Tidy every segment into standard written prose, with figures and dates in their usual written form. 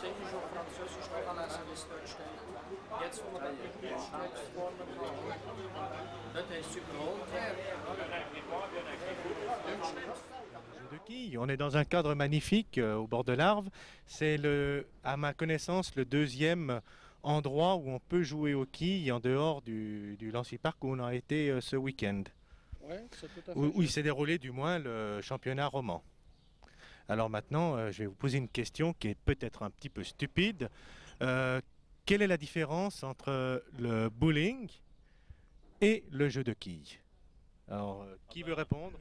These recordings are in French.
10 auf Französisch kann lesen, wie es dort steht. Jetzt, wo wir den Text vorne haben, dort heisst es überholt werden. Jeu de quilles. On est dans un cadre magnifique au bord de l'Arve. C'est à ma connaissance le deuxième endroit où on peut jouer aux quilles en dehors du Lancy Park où on a été ce week-end. Oui, c'est tout à fait Où il s'est déroulé du moins le championnat roman. Alors maintenant, je vais vous poser une question qui est peut-être un petit peu stupide. Quelle est la différence entre le bowling et le jeu de quilles? Alors, qui veut répondre?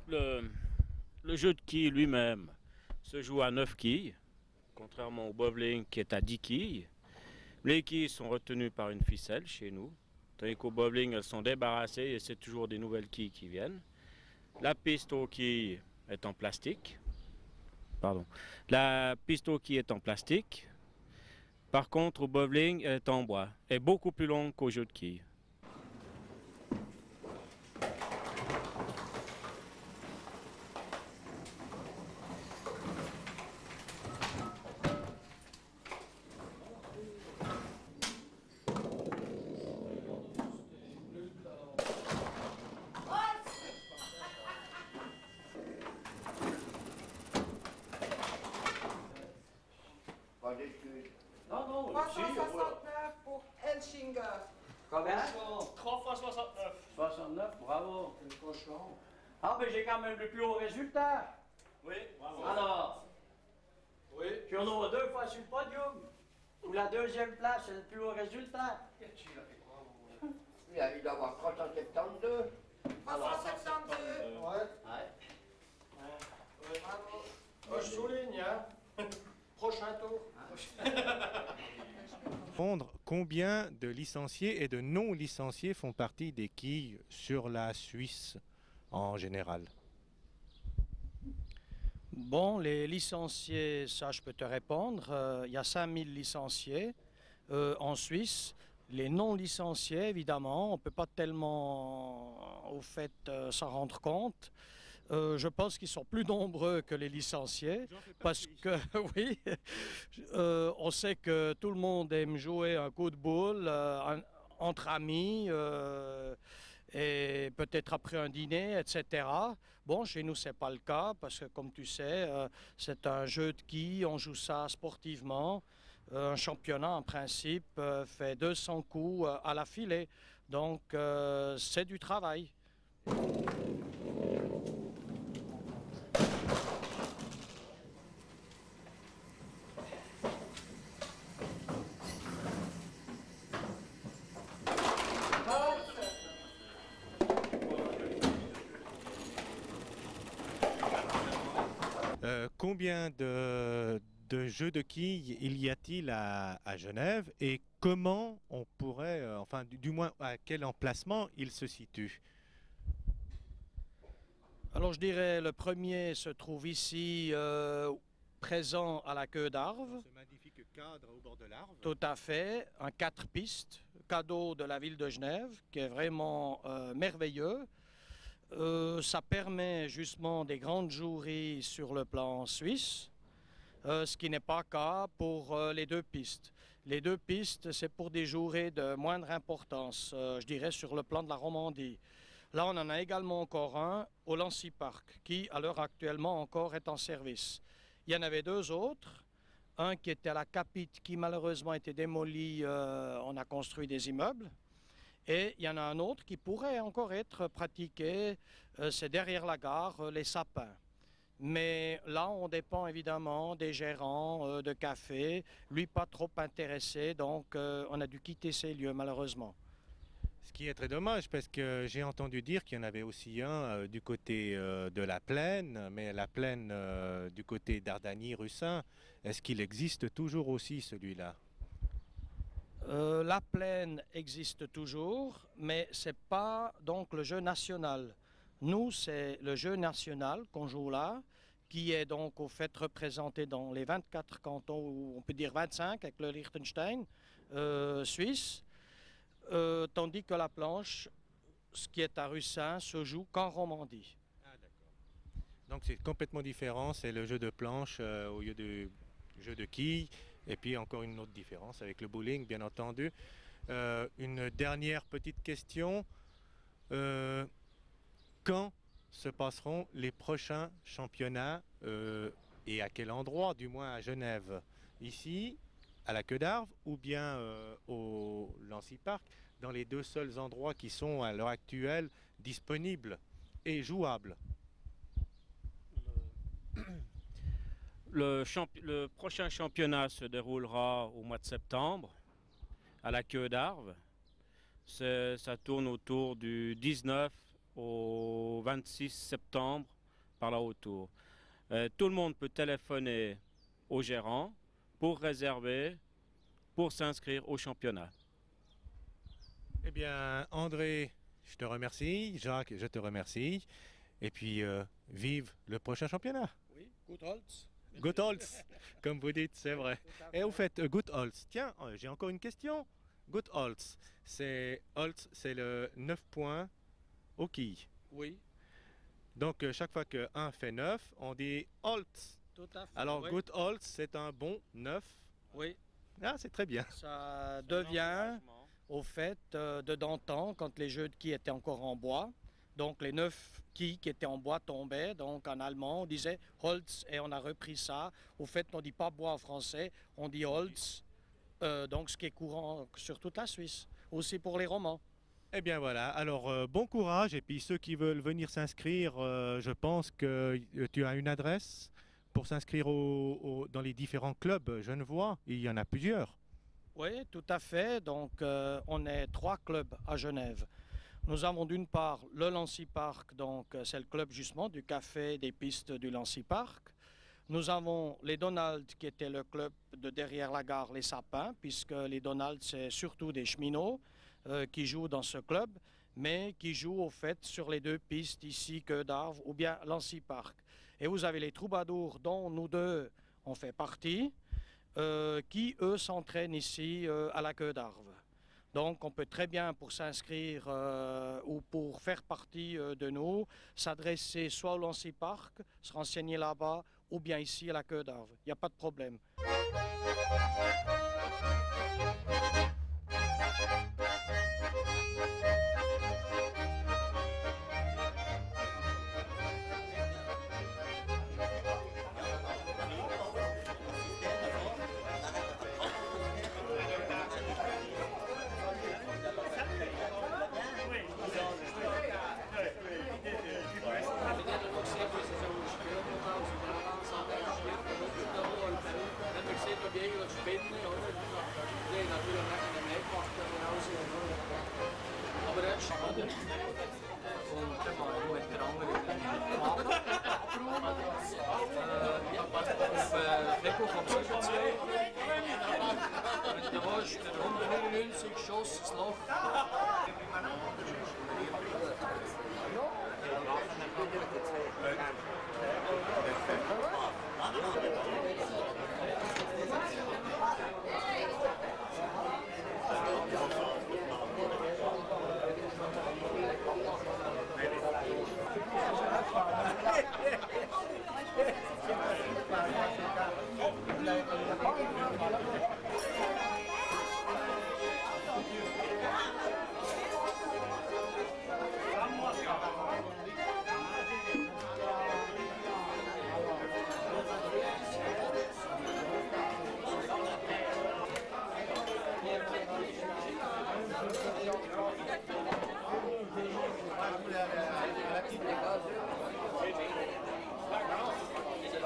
Le jeu de quilles lui-même se joue à 9 quilles, contrairement au bowling qui est à 10 quilles. Les quilles sont retenues par une ficelle chez nous, tandis qu'au bowling, elles sont débarrassées et c'est toujours des nouvelles quilles qui viennent. La piste aux quilles est en plastique. Pardon. La piste aux quilles est en plastique. Par contre, au bowling, elle est en bois. Elle est beaucoup plus longue qu'au jeu de quilles. Non, non, 369 pour Helshinger. Combien? 3 fois 69. 69, bravo. Le cochon. Ah, mais j'ai quand même le plus haut résultat. Oui, bravo. Alors, Oui. puis on aura 2 fois sur le podium. Ou la deuxième place, c'est le plus haut résultat. Il doit avoir 372. 372. Ouais. Ouais. Bravo. Moi, je souligne, hein. Prochain tour. Répondre, combien de licenciés et de non-licenciés font partie des quilles sur la Suisse en général? Bon, les licenciés, ça je peux te répondre. Il y a 5000 licenciés en Suisse. Les non-licenciés, évidemment, on ne peut pas tellement au fait s'en rendre compte. Je pense qu'ils sont plus nombreux que les licenciés parce que, oui, on sait que tout le monde aime jouer un coup de boule entre amis et peut-être après un dîner, etc. Bon, chez nous, c'est pas le cas parce que, comme tu sais, c'est un jeu de quilles, on joue ça sportivement. Un championnat, en principe, fait 200 coups à la filée. Donc, c'est du travail. Combien de jeux de quilles il y a-t-il à Genève et comment on pourrait, enfin du moins à quel emplacement il se situe? Alors, je dirais le premier se trouve ici, présent à la queue d'Arve. Ce magnifique cadre au bord de l'Arve. Tout à fait, un 4 pistes, cadeau de la ville de Genève, qui est vraiment merveilleux. Ça permet justement des grandes joueries sur le plan suisse, ce qui n'est pas le cas pour les 2 pistes. Les 2 pistes, c'est pour des joueries de moindre importance, je dirais sur le plan de la Romandie. Là, on en a également encore un au Lancy Park, qui à l'heure actuellement encore est en service. Il y en avait 2 autres. Un qui était à la Capite, qui malheureusement a été démoli, on a construit des immeubles. Et il y en a un autre qui pourrait encore être pratiqué, c'est derrière la gare, les sapins. Mais là, on dépend évidemment des gérants de café, lui pas trop intéressé, donc on a dû quitter ces lieux malheureusement. Ce qui est très dommage parce que j'ai entendu dire qu'il y en avait aussi un du côté de la plaine, mais la plaine du côté d'Ardagny-Russin, est-ce qu'il existe toujours aussi celui-là? La plaine existe toujours, mais ce n'est pas donc le jeu national. Nous, c'est le jeu national qu'on joue là, qui est donc au fait représenté dans les 24 cantons, ou on peut dire 25 avec le Liechtenstein suisse, tandis que la planche, ce qui est à Russin, se joue qu'en Romandie. Ah, d'accord. Donc c'est complètement différent, c'est le jeu de planche au lieu jeu de quilles. Et puis encore une autre différence avec le bowling, bien entendu. Une dernière petite question. Quand se passeront les prochains championnats et à quel endroit, du moins à Genève? Ici, à la Queue d'Arve ou bien au Lancy Park, dans les deux seuls endroits qui sont à l'heure actuelle disponibles et jouables? Le prochain championnat se déroulera au mois de septembre à la Queue d'Arve. Ça tourne autour du 19 au 26 septembre, par là autour. Tout le monde peut téléphoner au gérant pour réserver, pour s'inscrire au championnat. Eh bien, André, je te remercie. Jacques, je te remercie. Et puis, vive le prochain championnat. Oui, Gut Holz. Gut Holz, comme vous dites, c'est vrai. Et au fait, Gut Holz, tiens, j'ai encore une question. Gut Holz, c'est le 9 points au quille. Oui, Donc, chaque fois que 1 fait 9, on dit Holz. tout à fait. Alors, oui. Gut Holz, c'est un bon 9. Oui, Ah, c'est très bien. ça devient, au fait, de d'antan, quand les jeux de quilles étaient encore en bois. Donc les 9 quilles qui étaient en bois tombaient. Donc en allemand, on disait Holz et on a repris ça. Au fait, on ne dit pas bois en français, on dit Holz. Donc ce qui est courant sur toute la Suisse, aussi pour les romans. Eh bien voilà, alors bon courage et puis ceux qui veulent venir s'inscrire, je pense que tu as une adresse pour s'inscrire dans les différents clubs genevois, il y en a plusieurs. Oui, tout à fait. Donc on est 3 clubs à Genève. Nous avons d'une part le Lancy Park, donc c'est le club justement du café des pistes du Lancy Park. Nous avons les Donald qui était le club de derrière la gare Les Sapins, puisque les Donald c'est surtout des cheminots qui jouent dans ce club, mais qui jouent au fait sur les 2 pistes ici, Queue d'Arve ou bien Lancy Park. Et vous avez les Troubadours dont nous 2 on fait partie, qui eux s'entraînent ici à la Queue d'Arve. Donc on peut très bien pour s'inscrire ou pour faire partie de nous, s'adresser soit au Lancy Park, se renseigner là-bas, ou bien ici à la Queue d'Arve. Il n'y a pas de problème.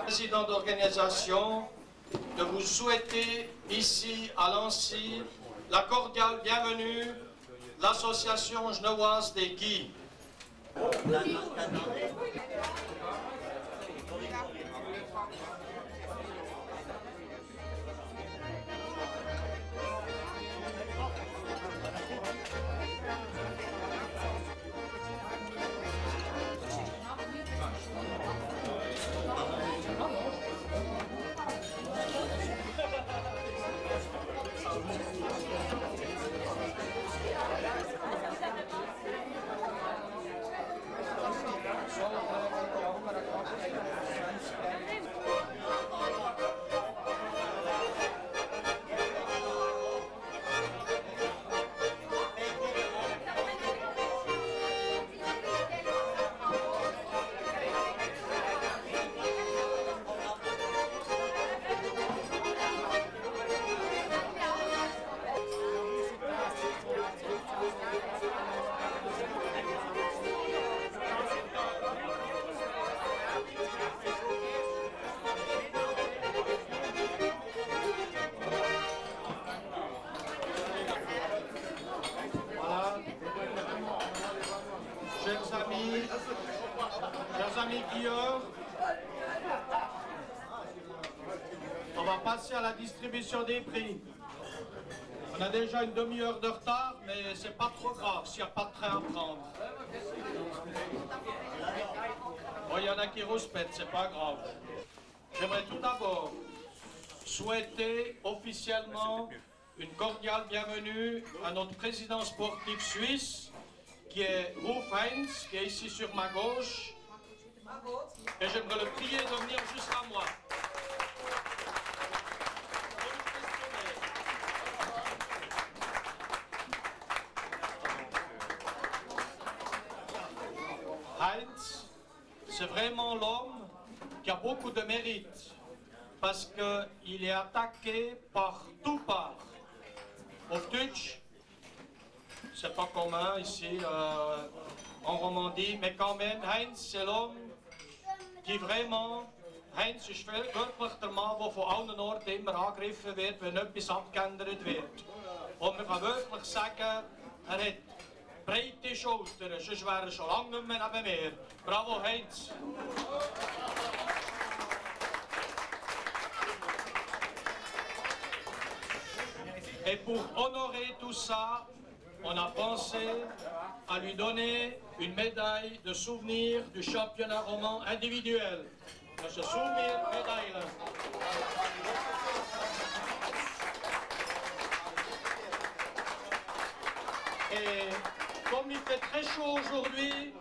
Président d'organisation, de vous souhaiter ici à Lancy la cordiale bienvenue de l'association genevoise des quilles. skieurs. On va passer à la distribution des prix. On a déjà une demi-heure de retard, mais c'est pas trop grave s'il n'y a pas de train à prendre. Bon, il y en a qui rouspètent, c'est pas grave. J'aimerais tout d'abord souhaiter officiellement une cordiale bienvenue à notre président sportif suisse, qui est Ruf Heinz, qui est ici sur ma gauche. Et j'aimerais le prier de venir jusqu'à moi. Heinz, c'est vraiment l'homme qui a beaucoup de mérite, parce qu'il est attaqué par tout part. Au Dutch, c'est pas commun ici en Romandie, mais quand même, Heinz, c'est l'homme die vraiment, Heinz ist wirklich der Mann, der von allen Orten immer angegriffen wird, wenn etwas abgeändert wird. Und man kann wirklich sagen, er hat breite Schultern, sonst wäre er schon lange nicht mehr neben mir. Bravo, Heinz! Et pour honorer tout ça, on a pensé à lui donner une médaille de souvenir du championnat roman individuel. De ce souvenir médaille-là. Et comme il fait très chaud aujourd'hui,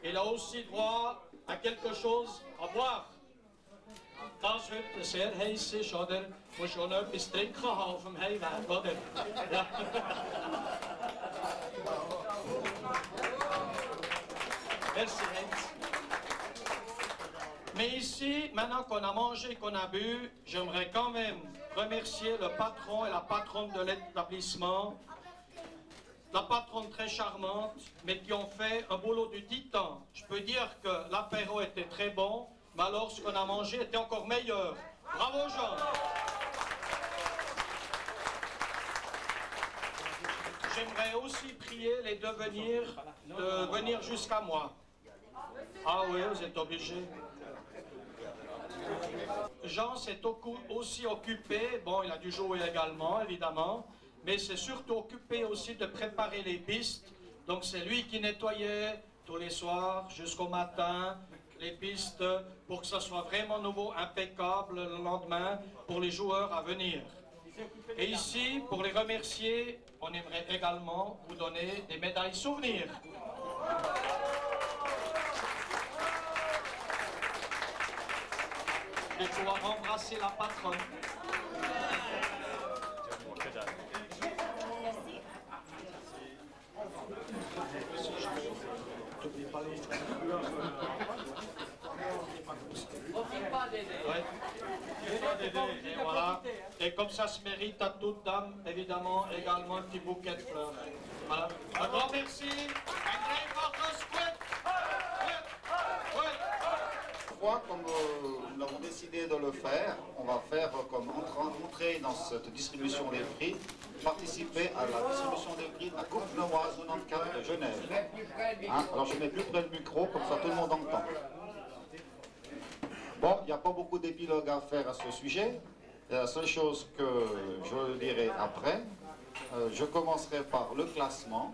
il a aussi droit à quelque chose à boire. Das heute sehr heiß ist, oder? Muss schon etwas trinken haben auf dem Heimweg, oder? Ja. Merci, Heinz. Mais ici, maintenant qu'on a mangé, qu'on a bu, j'aimerais quand même remercier le patron et la patronne de l'établissement, la patronne très charmante, mais qui ont fait un boulot du titan. Je peux dire que l'apéro était très bon, mais alors ce qu'on a mangé était encore meilleur. Bravo, Jean! J'aimerais aussi prier les deux de venir jusqu'à moi. Ah oui, vous êtes obligés. Jean s'est aussi occupé, bon, il a dû jouer également, évidemment, mais c'est surtout occupé aussi de préparer les pistes. Donc c'est lui qui nettoyait tous les soirs jusqu'au matin les pistes pour que ça soit vraiment nouveau, impeccable le lendemain pour les joueurs à venir. Et ici, pour les remercier, on aimerait également vous donner des médailles souvenirs. Et pouvoir embrasser la patronne. Ouais. Et voilà. Et comme ça se mérite à toute dame, évidemment, également un petit bouquet de fleurs. Voilà. Un grand merci. Comme nous l'avons décidé de le faire, on va faire comme entrer dans cette distribution des prix, participer à la distribution des prix de la Coupe Noise 94 de Genève. Hein? Alors je mets plus près le micro, comme ça tout le monde entend. Bon, il n'y a pas beaucoup d'épilogue à faire à ce sujet. La seule chose que je dirai après, je commencerai par le classement.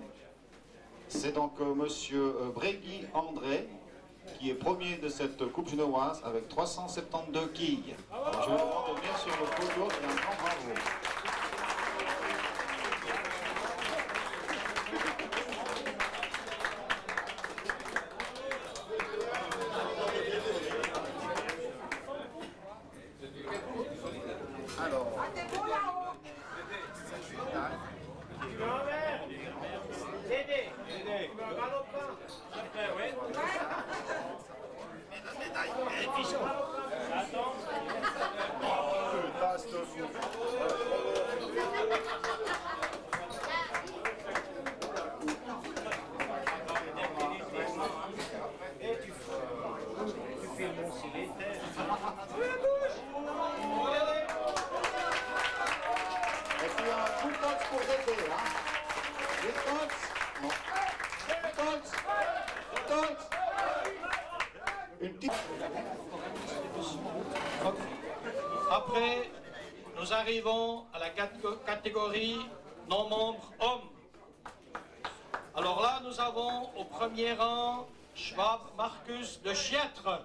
C'est donc monsieur Brégui André, qui est premier de cette Coupe genevoise avec 372 quilles. Alors, je vous demande de venir sur le podium et un grand bravo. Attends. Après, nous arrivons à la catégorie non-membres hommes. Alors là, nous avons au premier rang Schwab Marcus de Chiètre.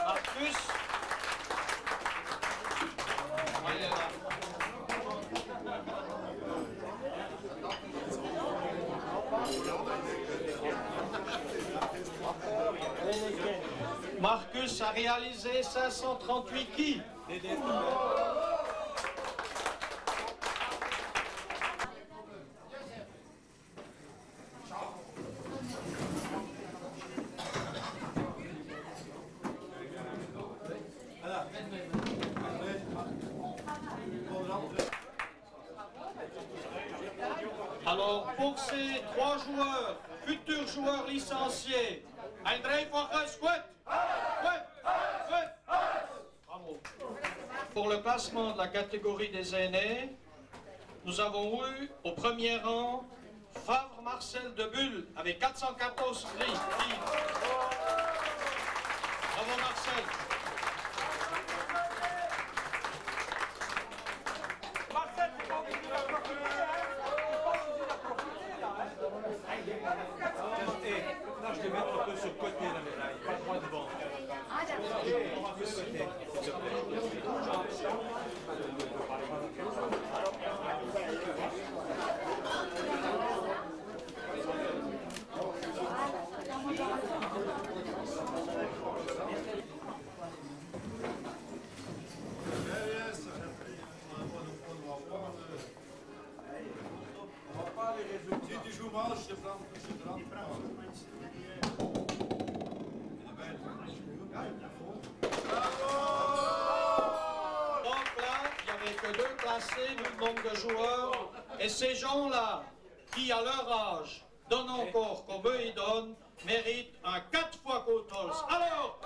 Marcus. Il est là. Marcus a réalisé 538 quilles. Alors, pour ces 3 joueurs, futurs joueurs licenciés, bravo. Pour le classement de la catégorie des aînés, nous avons eu au premier rang Favre Marcel de Bulle avec 414 prix. Bravo Marcel. Marcel, c'est pas obligé d'approfondir, Là, je vais mettre un peu sur le côté la médaille, pas le droit devant. On va faire ce côté. Si tu joues mal, je te prends. Donc là, il n'y avait que 2 classés vu le nombre de joueurs. Et ces gens-là, qui à leur âge donnent encore comme eux ils donnent, méritent un 4 fois Cotols. Alors,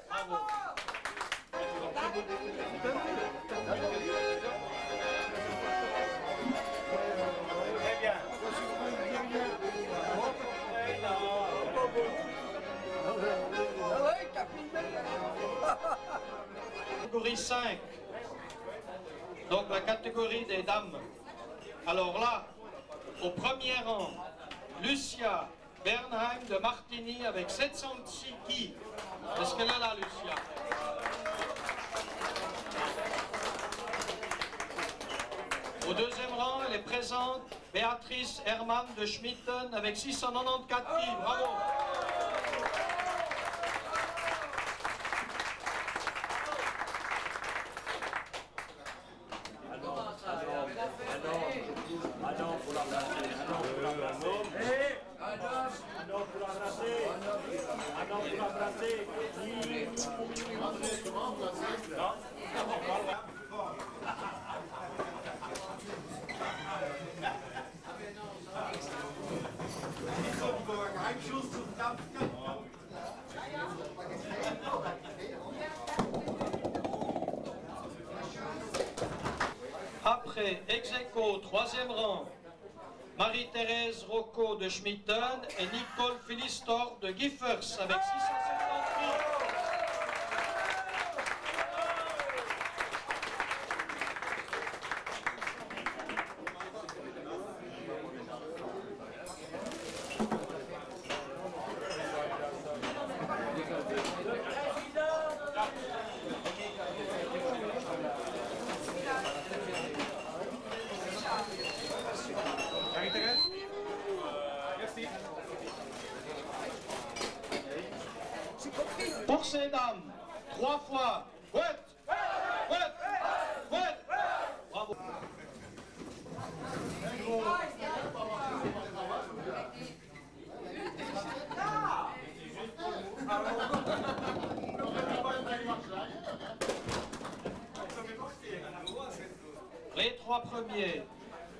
bravo. Très bien. Catégorie 5. Donc la catégorie des dames. Alors là, au premier rang, Lucia Bernheim de Martigny avec 706 quilles. Est-ce qu'elle est là, Lucia? Au deuxième rang, elle est présente Béatrice Hermann de Schmitten avec 694 quilles. Bravo! Après, ex-aequo, troisième rang, Marie-Thérèse Rocco de Schmitten et Nicole Philistor de Giffers avec 650 quilles. Pour ces dames, 3 fois, bravo. Les 3 premiers,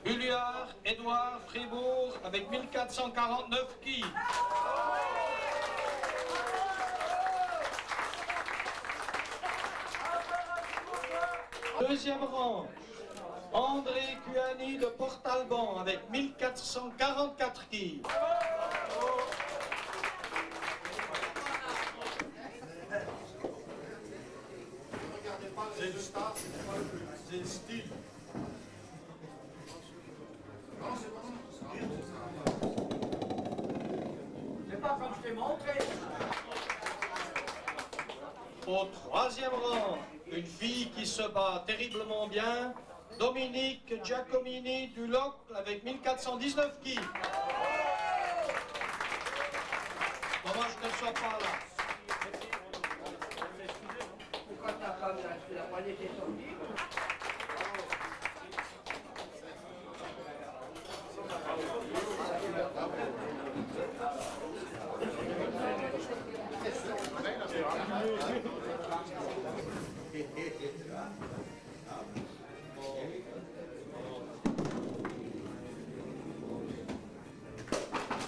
Bulliard, Édouard, Fribourg avec 1449 quilles. Deuxième rang, André Cuani de Port-Alban avec 1444 quilles. c'est le style. C'est pas comme je t'ai montré. Au troisième rang, une fille qui se bat terriblement bien, Dominique Giacomini du Locle avec 1419 quilles. Dommage qu'elle ne soit pas là. Pourquoi t'as pas laissé sortir?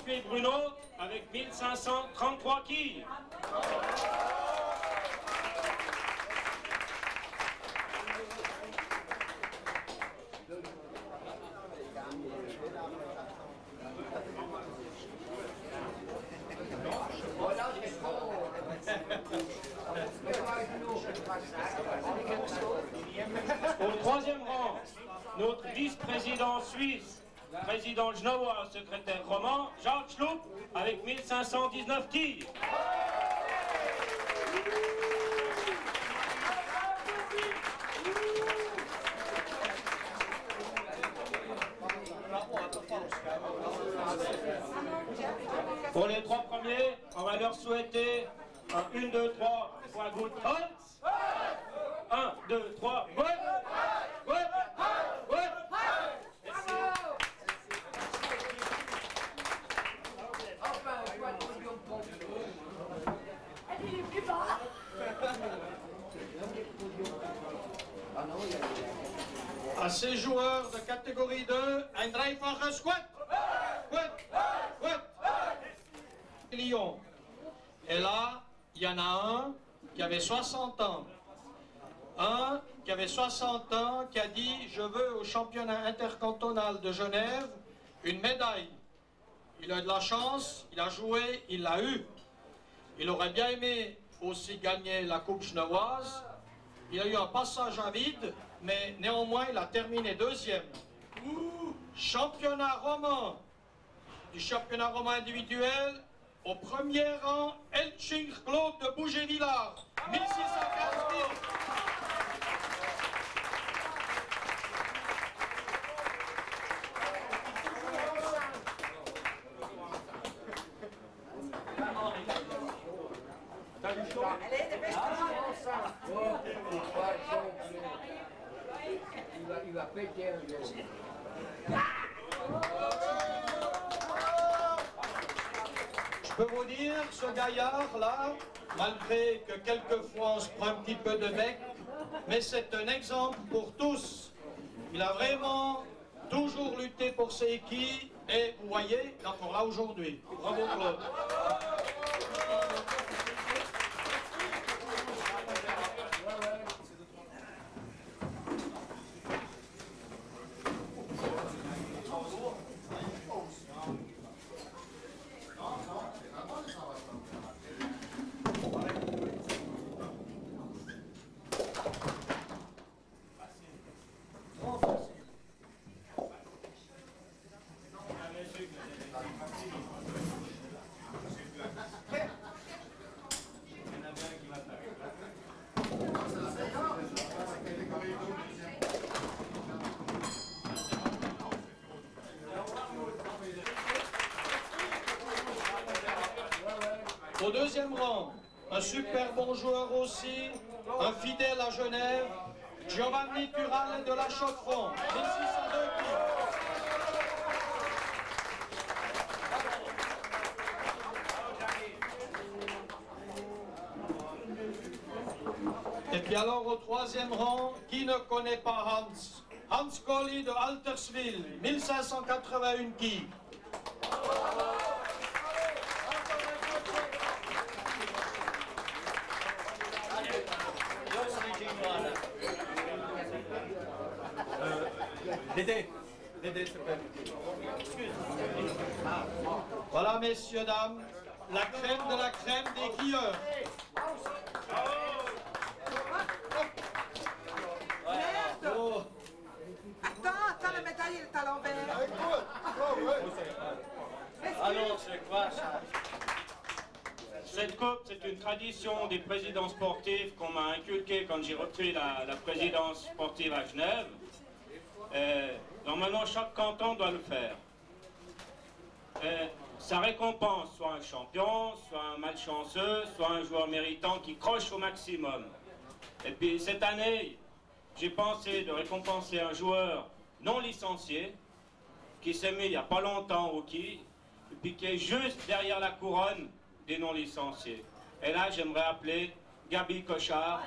Puis Bruno avec 1533 quilles. Au troisième rang, notre vice-président suisse, président genevois, secrétaire roman, Jacques Schloup, avec 1519 quilles. Pour les trois premiers, on va leur souhaiter un 1, 2, 3, point good Holz. 1, 2, 3, ouais, ouais, ouais. À ces joueurs de catégorie 2, un dreifacher squat. Lyon. Et là, il y en a un qui avait 60 ans. Un qui avait 60 ans qui a dit « Je veux au championnat intercantonal de Genève une médaille ». Il a eu de la chance, il a joué, il l'a eu. Il aurait bien aimé aussi gagner la Coupe genevoise. Il a eu un passage à vide, mais néanmoins il a terminé deuxième. Championnat roman, du championnat roman individuel, au premier rang, Elching Claude de Bouget-Villard, 1640 000. Il va péter un jour. Je peux vous dire, ce gaillard-là, malgré que quelquefois on se prend un petit peu de bec, mais c'est un exemple pour tous. Il a vraiment toujours lutté pour ses quilles et vous voyez, il est encore là aujourd'hui. Bravo Claude. Au deuxième rang, un super bon joueur aussi, un fidèle à Genève, Giovanni Turale de la Chaux-de-Fonds, 1602 quilles. Et puis alors au troisième rang, qui ne connaît pas Hans? Hans Colli de Alterswil, 1581 quilles. Dédé, s'il te plaît. Voilà, messieurs, dames, la crème de la crème des quilleurs. Oh. à l'envers. Alors, c'est quoi ça? Cette coupe, c'est une tradition des présidents sportifs qu'on m'a inculquée quand j'ai repris la présidence sportive à Genève. Normalement, chaque canton doit le faire. Ça récompense soit un champion, soit un malchanceux, soit un joueur méritant qui croche au maximum. Et puis cette année, j'ai pensé de récompenser un joueur non licencié qui s'est mis il n'y a pas longtemps au hockey, et puis qui est juste derrière la couronne des non licenciés. Et là, j'aimerais appeler Gabi Cochard.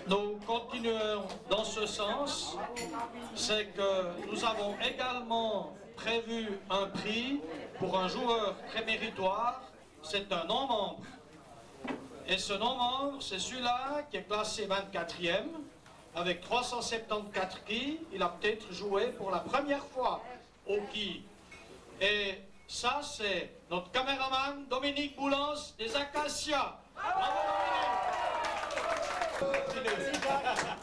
Nous continuons dans ce sens, c'est que nous avons également prévu un prix pour un joueur très méritoire, c'est un non-membre. Et ce non-membre, c'est celui-là qui est classé 24e, avec 374 quilles. Il a peut-être joué pour la première fois au quilles. Et ça, c'est notre caméraman Dominique Boulance des Acacias. Bravo Dominique!